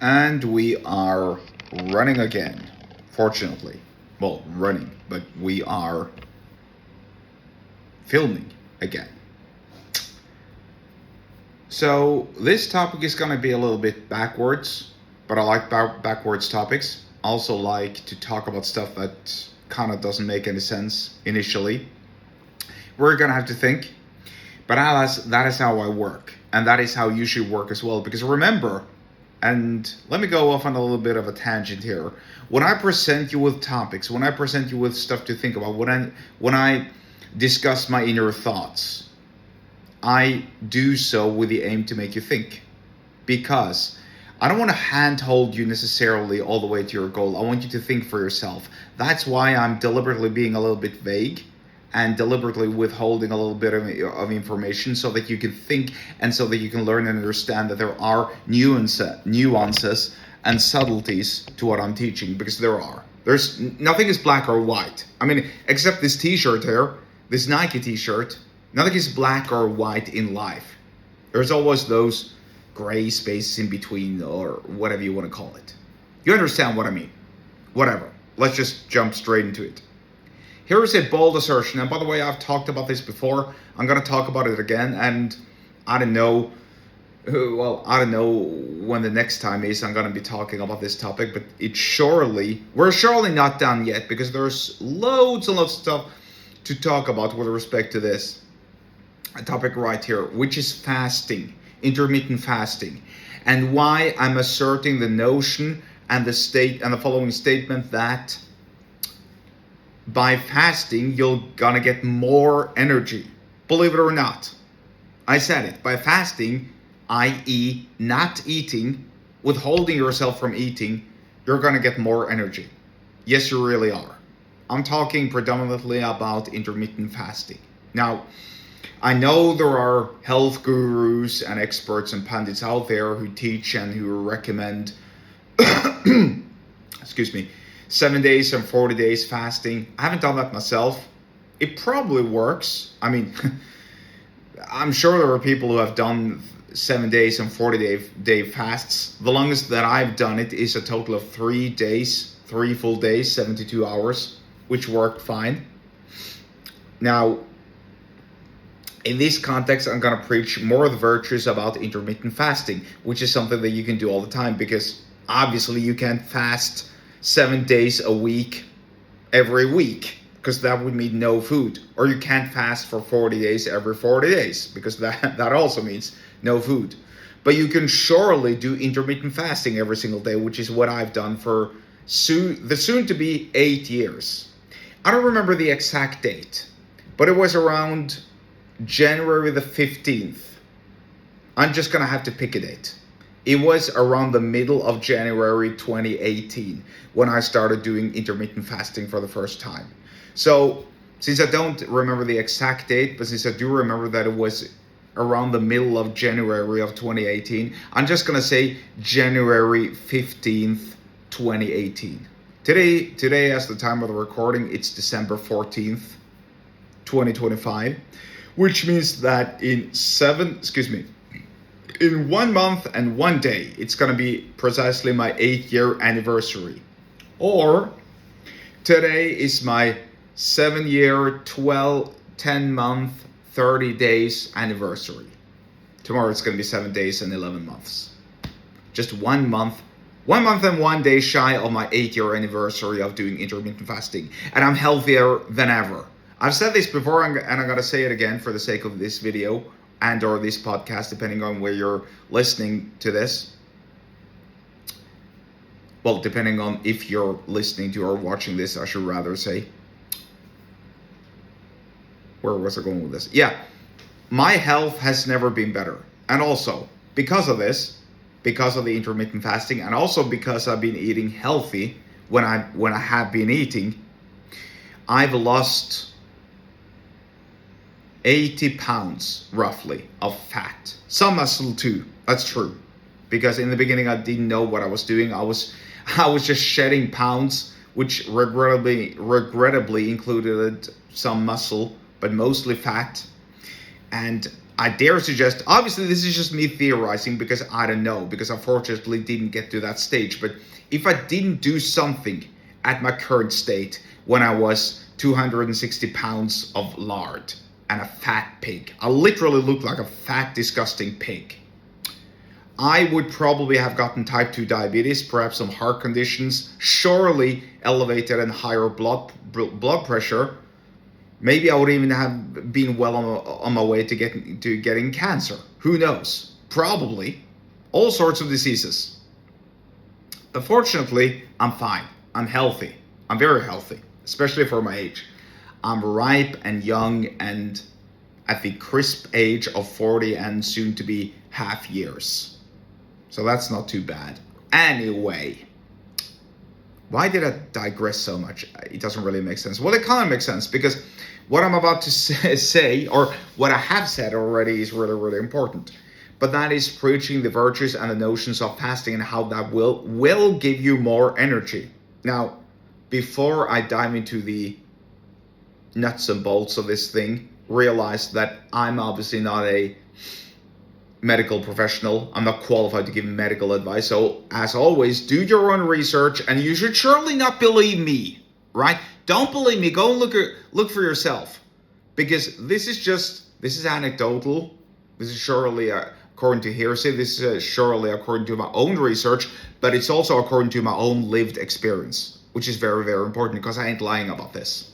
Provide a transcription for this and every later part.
And we are running again, fortunately. Well, running, but we are filming again. So, this topic is going to be a little bit backwards, but I like backwards topics. I also like to talk about stuff that kind of doesn't make any sense initially. We're going to have to think, but that is how I work, and that is how you should work as well. Because remember, and let me go off on a little bit of a tangent here. When I present you with topics, when I present you with stuff to think about, when I discuss my inner thoughts, I do so with the aim to make you think. Because I don't want to handhold you necessarily all the way to your goal. I want you to think for yourself. That's why I'm deliberately being a little bit vague and deliberately withholding a little bit of information so that you can think and so that you can learn and understand that there are nuances and subtleties to what I'm teaching, because there are. There's nothing is black or white. I mean, except this t-shirt here, this Nike t-shirt, nothing is black or white in life. There's always those gray spaces in between, or whatever you want to call it. You understand what I mean? Whatever. Let's just jump straight into it. Here is a bold assertion, and by the way, I've talked about this before. I'm going to talk about it again, and I don't know when the next time is I'm going to be talking about this topic, but we're surely not done yet, because there's loads and loads of stuff to talk about with respect to this topic right here, which is fasting, intermittent fasting, and why I'm asserting the notion and the following statement that by fasting, you're gonna get more energy. Believe it or not. I said it. By fasting, i.e. not eating, withholding yourself from eating, you're gonna get more energy. Yes, you really are. I'm talking predominantly about intermittent fasting. Now, I know there are health gurus and experts and pundits out there who teach and who recommend, excuse me, 7 days and 40 days fasting. I haven't done that myself. It probably works. I mean, I'm sure there are people who have done 7 days and 40 day fasts. The longest that I've done it is a total of 3 days, 3 full days, 72 hours, which worked fine. Now, in this context, I'm going to preach more of the virtues about intermittent fasting, which is something that you can do all the time, because obviously you can't fast 7 days a week every week, because that would mean no food. Or you can't fast for 40 days every 40 days, because that also means no food. But you can surely do intermittent fasting every single day, which is what I've done for the soon to be 8 years. I don't remember the exact date, but it was around January the 15th. I'm just gonna have to pick a date. It was around the middle of January 2018 when I started doing intermittent fasting for the first time. So, since I don't remember the exact date, but since I do remember that it was around the middle of January of 2018, I'm just gonna say January 15th, 2018. Today, as the time of the recording, it's December 14th, 2025, which means that in 1 month and 1 day, it's going to be precisely my 8-year anniversary. Or today is my 7-year, 10 month, 30 days anniversary. Tomorrow it's going to be 7 days and 11 months. Just 1 month. 1 month and 1 day shy of my 8-year anniversary of doing intermittent fasting. And I'm healthier than ever. I've said this before, and I'm going to say it again for the sake of this video and or this podcast, depending on where you're listening to this. Well, depending on if you're listening to or watching this, I should rather say. Where was I going with this? Yeah, my health has never been better. And also, because of this, because of the intermittent fasting, and also because I've been eating healthy when I have been eating, I've lost 80 pounds roughly of fat. Some muscle too, that's true. Because in the beginning I didn't know what I was doing. I was just shedding pounds, which regrettably included some muscle, but mostly fat. And I dare suggest, obviously this is just me theorizing because I don't know, because unfortunately didn't get to that stage, but if I didn't do something at my current state when I was 260 pounds of lard and a fat pig, I literally looked like a fat, disgusting pig, I would probably have gotten type 2 diabetes, perhaps some heart conditions, surely elevated and higher blood pressure. Maybe I would even have been well on my way to getting cancer. Who knows? Probably. All sorts of diseases. But fortunately, I'm fine. I'm healthy. I'm very healthy, especially for my age. I'm ripe and young and at the crisp age of 40 and soon to be half years. So that's not too bad. Anyway, why did I digress so much? It doesn't really make sense. Well, it kind of makes sense because what I'm about to say, or what I have said already, is really, really important. But that is preaching the virtues and the notions of fasting and how that will give you more energy. Now, before I dive into the nuts and bolts of this thing, realize that I'm obviously not a medical professional. I'm not qualified to give medical advice. So as always, do your own research, and you should surely not believe me, right? Don't believe me. Go and look for yourself, because this is anecdotal. This is surely according to hearsay. This is surely according to my own research, but it's also according to my own lived experience, which is very, very important because I ain't lying about this.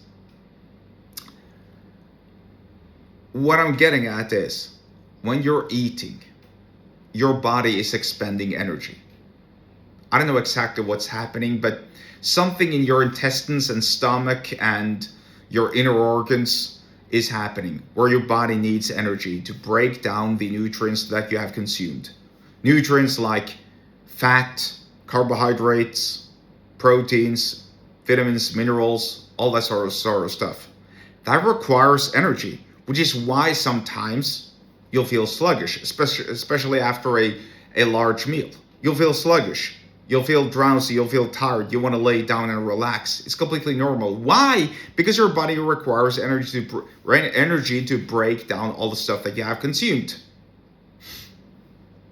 What I'm getting at is, when you're eating, your body is expending energy. I don't know exactly what's happening, but something in your intestines and stomach and your inner organs is happening where your body needs energy to break down the nutrients that you have consumed. Nutrients like fat, carbohydrates, proteins, vitamins, minerals, all that sort of stuff. That requires energy, which is why sometimes you'll feel sluggish, especially after a large meal. You'll feel sluggish. You'll feel drowsy. You'll feel tired. You want to lay down and relax. It's completely normal. Why? Because your body requires energy to break down all the stuff that you have consumed.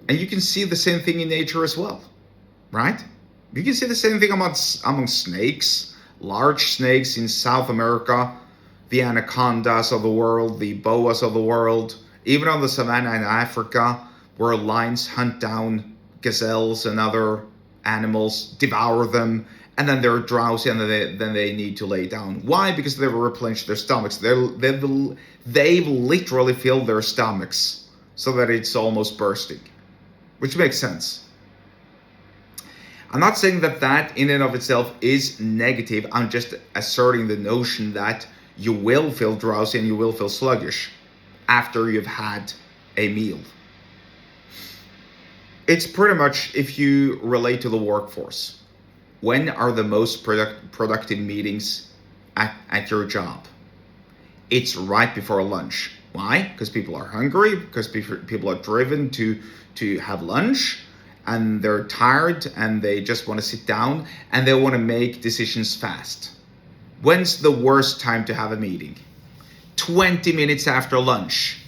And you can see the same thing in nature as well, right? You can see the same thing among snakes, large snakes in South America, the anacondas of the world, the boas of the world, even on the savannah in Africa, where lions hunt down gazelles and other animals, devour them, and then they're drowsy and then they need to lay down. Why? Because they've replenished their stomachs. They've literally filled their stomachs so that it's almost bursting, which makes sense. I'm not saying that in and of itself is negative. I'm just asserting the notion that you will feel drowsy and you will feel sluggish after you've had a meal. It's pretty much, if you relate to the workforce, when are the most productive meetings at your job? It's right before lunch. Why? Because people are hungry, because people are driven to have lunch, and they're tired and they just want to sit down and they want to make decisions fast. When's the worst time to have a meeting? 20 minutes after lunch,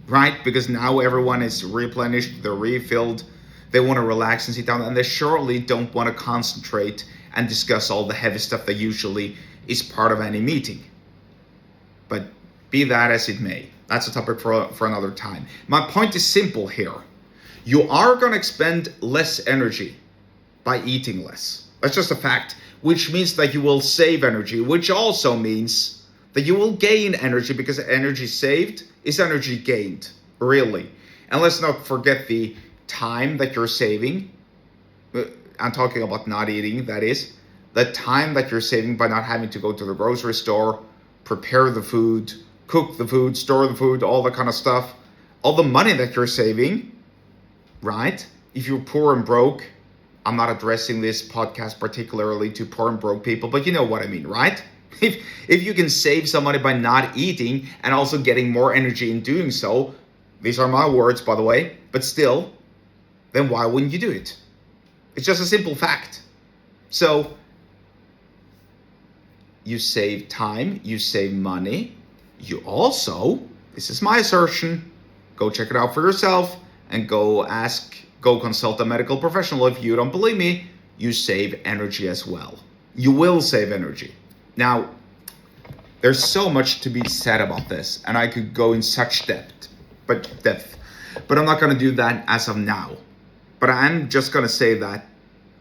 right? Because now everyone is replenished, they're refilled, they want to relax and sit down, and they surely don't want to concentrate and discuss all the heavy stuff that usually is part of any meeting. But be that as it may, that's a topic for another time. My point is simple here. You are going to expend less energy by eating less. That's just a fact, which means that you will save energy, which also means that you will gain energy, because energy saved is energy gained, really. And let's not forget the time that you're saving. I'm talking about not eating, that is. The time that you're saving by not having to go to the grocery store, prepare the food, cook the food, store the food, all that kind of stuff. All the money that you're saving, right? If you're poor and broke, I'm not addressing this podcast particularly to poor and broke people, but you know what I mean, right? If you can save some money by not eating and also getting more energy in doing so, these are my words, by the way, but still, then why wouldn't you do it? It's just a simple fact. So, you save time, you save money, you also, this is my assertion, Go check it out for yourself and go consult a medical professional. If you don't believe me, you save energy as well. You will save energy. Now, there's so much to be said about this, and I could go in such depth, but I'm not going to do that as of now. But I'm just going to say that,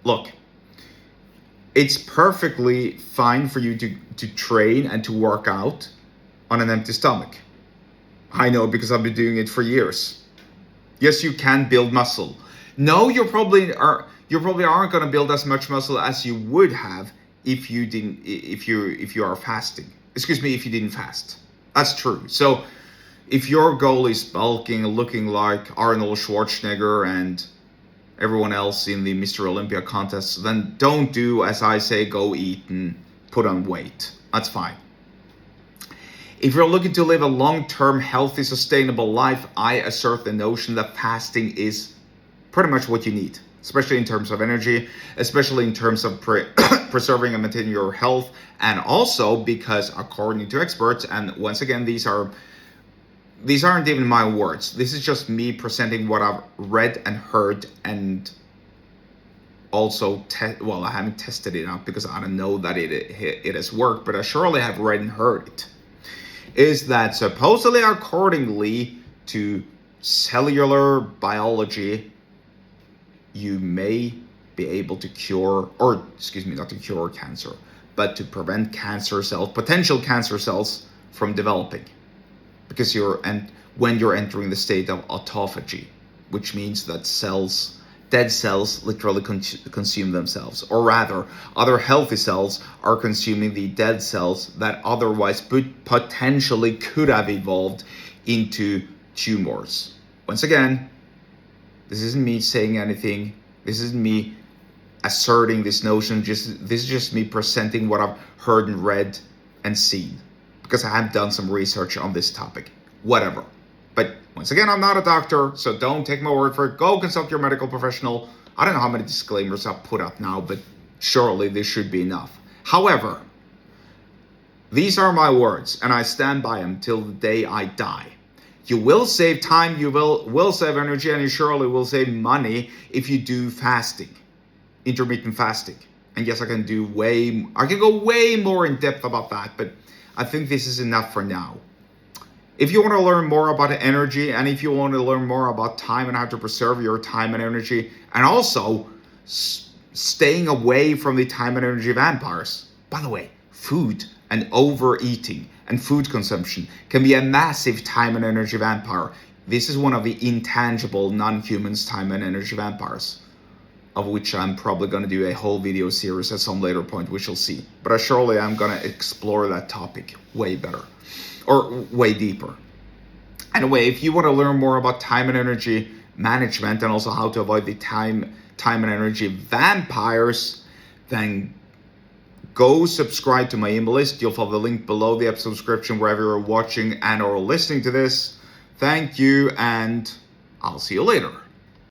look, it's perfectly fine for you to train and to work out on an empty stomach. I know, because I've been doing it for years. Yes, you can build muscle. No, you probably aren't going to build as much muscle as you would have if you are fasting. Excuse me, if you didn't fast. That's true. So if your goal is bulking, looking like Arnold Schwarzenegger and everyone else in the Mr. Olympia contest, then don't do as I say, go eat and put on weight. That's fine. If you're looking to live a long-term, healthy, sustainable life, I assert the notion that fasting is pretty much what you need, especially in terms of energy, especially in terms of preserving and maintaining your health, and also because, according to experts, and once again, these aren't even my words. This is just me presenting what I've read and heard, and also, I haven't tested it out because I don't know that it has worked, but I surely have read and heard it. Is that supposedly, accordingly to cellular biology, you may be able to not to cure cancer, but to prevent potential cancer cells from developing. Because when you're entering the state of autophagy, which means that dead cells literally consume themselves, or rather, other healthy cells are consuming the dead cells that otherwise potentially could have evolved into tumors. Once again, this isn't me saying anything. This isn't me asserting this notion. This is just me presenting what I've heard and read and seen, because I have done some research on this topic. Whatever. But once again, I'm not a doctor, so don't take my word for it. Go consult your medical professional. I don't know how many disclaimers I've put up now, but surely this should be enough. However, these are my words, and I stand by them till the day I die. You will save time, you will save energy, and you surely will save money if you do fasting, intermittent fasting. And yes, I can go way more in depth about that, but I think this is enough for now. If you want to learn more about energy, and if you want to learn more about time and how to preserve your time and energy, and also staying away from the time and energy vampires. By the way, food and overeating and food consumption can be a massive time and energy vampire. This is one of the intangible non-humans time and energy vampires, of which I'm probably going to do a whole video series at some later point, which you'll see. But I surely am going to explore that topic way better, or way deeper. Anyway, if you want to learn more about time and energy management, and also how to avoid the time and energy vampires, then go subscribe to my email list. You'll follow the link below the episode description wherever you're watching and or listening to this. Thank you, and I'll see you later.